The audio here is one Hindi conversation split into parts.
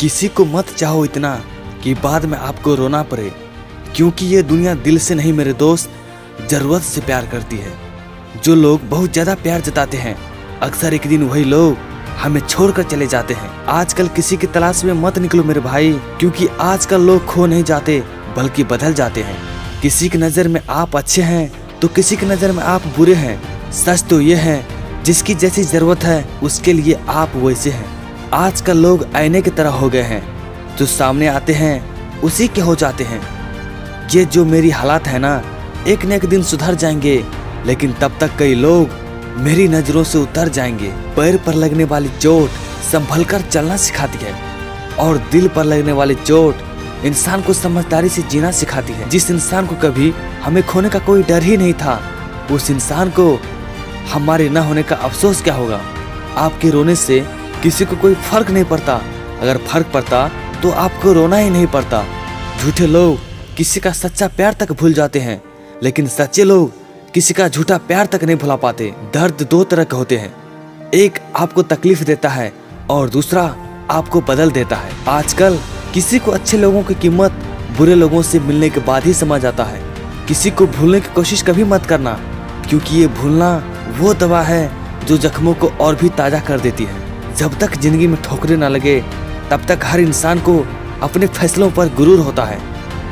किसी को मत चाहो इतना कि बाद में आपको रोना पड़े, क्योंकि ये दुनिया दिल से नहीं मेरे दोस्त, जरूरत से प्यार करती है। जो लोग बहुत ज्यादा प्यार जताते हैं, अक्सर एक दिन वही लोग हमें छोड़कर चले जाते हैं। आजकल किसी की तलाश में मत निकलो मेरे भाई, क्योंकि आजकल लोग खो नहीं जाते बल्कि बदल जाते हैं। किसी की नज़र में आप अच्छे हैं तो किसी की नज़र में आप बुरे हैं। सच तो ये है, जिसकी जैसी जरूरत है उसके लिए आप वैसे हैं। आजकल लोग आईने की तरह हो गए हैं, जो सामने आते हैं उसी के हो जाते हैं। ये जो मेरी हालात है ना, एक न एक दिन सुधर जाएंगे, लेकिन तब तक कई लोग मेरी नजरों से उतर जाएंगे। पैर पर लगने वाली चोट संभल कर चलना सिखाती है, और दिल पर लगने वाली चोट इंसान को समझदारी से जीना सिखाती है। जिस इंसान को कभी हमें खोने का कोई डर ही नहीं था, उस इंसान को हमारे न होने का अफसोस क्या होगा। आपके रोने से किसी को कोई फर्क नहीं पड़ता, अगर फर्क पड़ता तो आपको रोना ही नहीं पड़ता। झूठे लोग किसी का सच्चा प्यार तक भूल जाते हैं, लेकिन सच्चे लोग किसी का झूठा प्यार तक नहीं भुला पाते। दर्द दो तरह के होते हैं, एक आपको तकलीफ देता है और दूसरा आपको बदल देता है। आजकल किसी को अच्छे लोगों की कीमत बुरे लोगों से मिलने के बाद ही समझ आता है। किसी को भूलने की कोशिश कभी मत करना, क्योंकि ये भूलना वो दवा है जो जख्मों को और भी ताजा कर देती है। जब तक जिंदगी में ठोकरें न लगे, तब तक हर इंसान को अपने फैसलों पर गुरूर होता है।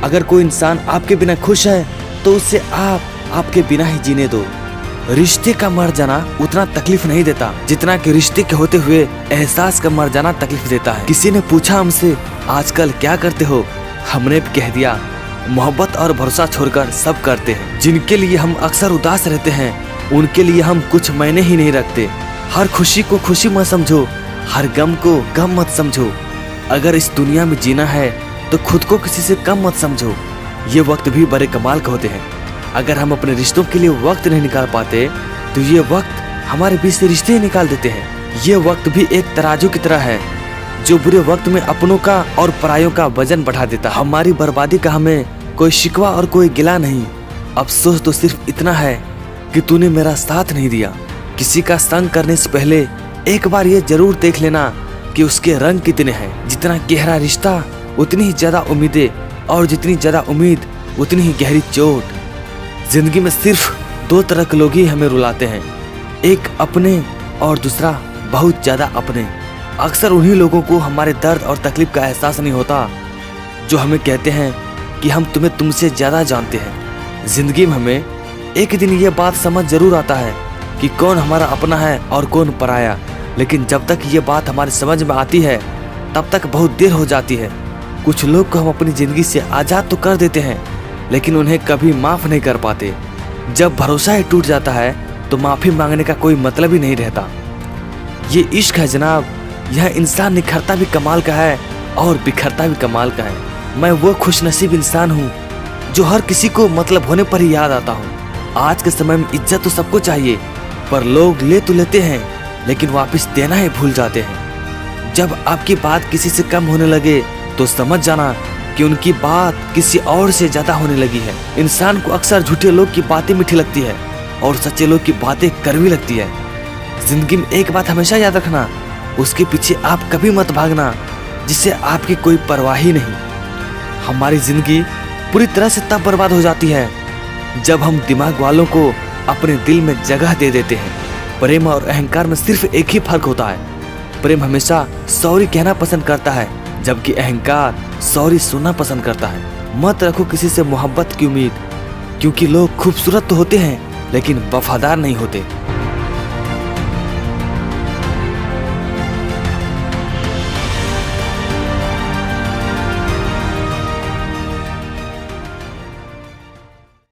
अगर कोई इंसान आपके बिना खुश है तो उससे आपके बिना ही जीने दो। रिश्ते का मर जाना उतना तकलीफ नहीं देता जितना कि रिश्ते के होते हुए एहसास का मर जाना तकलीफ देता है। किसी ने पूछा हमसे आजकल क्या करते हो, हमने भी कह दिया मोहब्बत और भरोसा छोड़कर सब करते हैं। जिनके लिए हम अक्सर उदास रहते हैं, उनके लिए हम कुछ मायने ही नहीं रखते। हर खुशी को खुशी मत समझो, हर गम को गम मत समझो। अगर इस दुनिया में जीना है तो खुद को किसी से कम मत समझो। ये वक्त भी बड़े कमाल के होते हैं। अगर हम अपने रिश्तों के लिए वक्त नहीं निकाल पाते तो ये वक्त हमारे बीच से रिश्ते ही निकाल देते हैं। ये वक्त भी एक तराजू की तरह है, जो बुरे वक्त में अपनों का और परायों का वजन बढ़ा देता। हमारी बर्बादी का हमें कोई शिकवा और कोई गिला नहीं, अफसोस तो सिर्फ इतना है कि तूने मेरा साथ नहीं दिया। किसी का संग करने से पहले एक बार ये जरूर देख लेना कि उसके रंग कितने हैं। जितना गहरा रिश्ता उतनी ही ज्यादा उम्मीदें, और जितनी ज्यादा उम्मीद उतनी ही गहरी चोट। जिंदगी में सिर्फ दो तरह के लोग ही हमें रुलाते हैं, एक अपने और दूसरा बहुत ज्यादा अपने। अक्सर उन्हीं लोगों को हमारे दर्द और तकलीफ का एहसास नहीं होता जो हमें कहते हैं कि हम तुम्हें तुमसे ज्यादा जानते हैं। जिंदगी में हमें एक दिन ये बात समझ जरूर आता है कि कौन हमारा अपना है और कौन पराया, लेकिन जब तक ये बात हमारी समझ में आती है तब तक बहुत देर हो जाती है। कुछ लोग को हम अपनी जिंदगी से आजाद तो कर देते हैं, लेकिन उन्हें कभी माफ नहीं कर पाते। जब भरोसा ही टूट जाता है तो माफी मांगने का कोई मतलब ही नहीं रहता। ये इश्क है जनाब, यह इंसान निखरता भी कमाल का है और बिखरता भी कमाल का है। मैं वो खुशनसीब इंसान हूँ जो हर किसी को मतलब होने पर ही याद आता हूँ। आज के समय में इज्जत तो सबको चाहिए, पर लोग ले तो लेते हैं लेकिन वापस देना ही भूल जाते हैं। जब आपकी बात किसी से कम होने लगे तो समझ जाना कि उनकी बात किसी और से ज्यादा होने लगी है। इंसान को अक्सर झूठे लोग की बातें मीठी लगती है और सच्चे लोग की बातें कड़वी लगती है। जिंदगी में एक बात हमेशा याद रखना, उसके पीछे आप कभी मत भागना जिससे आपकी कोई परवाह ही नहीं। हमारी जिंदगी पूरी तरह से तब बर्बाद हो जाती है जब हम दिमाग वालों को अपने दिल में जगह दे देते हैं। प्रेम और अहंकार में सिर्फ एक ही फर्क होता है, प्रेम हमेशा सॉरी कहना पसंद करता है, जबकि अहंकार सॉरी सुनना पसंद करता है। मत रखो किसी से मोहब्बत की उम्मीद, क्योंकि लोग खूबसूरत तो होते हैं लेकिन वफादार नहीं होते।